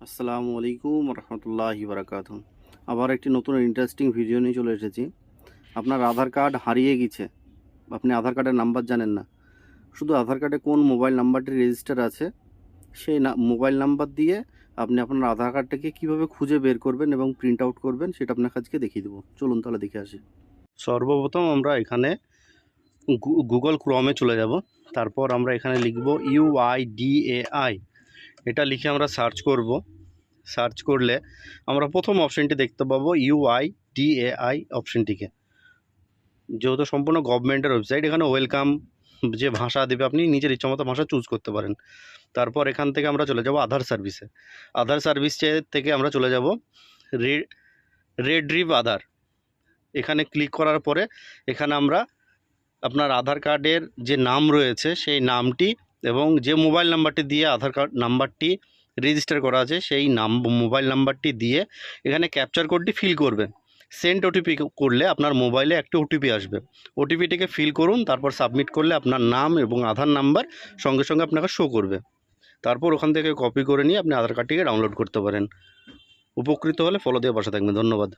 আসসালামু আলাইকুম রহমতুল্লাহি বারাকাতুহু। আবার একটি নতুন ইন্টারেস্টিং ভিডিও নিয়ে চলে এসেছি। আপনার আধার কার্ড হারিয়ে গেছে, আপনি আধার কার্ডের নাম্বার জানেন না, শুধু আধার কার্ডে কোন মোবাইল নাম্বারটি রেজিস্টার আছে সেই মোবাইল নাম্বার দিয়ে আপনি আপনার আধার কার্ডটাকে কীভাবে খুঁজে বের করবেন এবং প্রিন্ট আউট করবেন সেটা আপনাকে আজকে দেখিয়ে দেবো। চলুন তাহলে দেখে আসি। সর্বপ্রথম আমরা এখানে গুগল ক্রোমে চলে যাব। তারপর আমরা এখানে লিখব UIDAI, এটা লিখে আমরা সার্চ করব। সার্চ করলে আমরা প্রথম অপশানটি দেখতে পাবো UIDAI অপশানটিকে। যেহেতু সম্পূর্ণ গভর্নমেন্টের ওয়েবসাইট, এখানে ওয়েলকাম যে ভাষা দেবে আপনি নিজের ইচ্ছামতো ভাষা চুজ করতে পারেন। তারপর এখান থেকে আমরা চলে যাব আধার সার্ভিসে। আধার সার্ভিস থেকে আমরা চলে যাব রেড্রিভ আধার। এখানে ক্লিক করার পরে এখানে আমরা আপনার আধার কার্ডের যে নাম রয়েছে সেই নামটি এবং যে মোবাইল নাম্বারটি দিয়ে আধার কার্ড নাম্বারটি রেজিস্টার করা আছে সেই মোবাইল নাম্বারটি দিয়ে এখানে ক্যাপচার কোডটি ফিল করবেন। সেন্ড ওটিপি করলে আপনার মোবাইলে একটি ওটিপি আসবে। ওটিপিটিকে ফিল করুন, তারপর সাবমিট করলে আপনার নাম এবং আধার নাম্বার সঙ্গে সঙ্গে আপনাকে শো করবে। তারপর ওখান থেকে কপি করে নিয়ে আপনি আধার কার্ডটিকে ডাউনলোড করতে পারেন। উপকৃত হলে ফলো দিয়ে পাশে থাকবেন। ধন্যবাদ।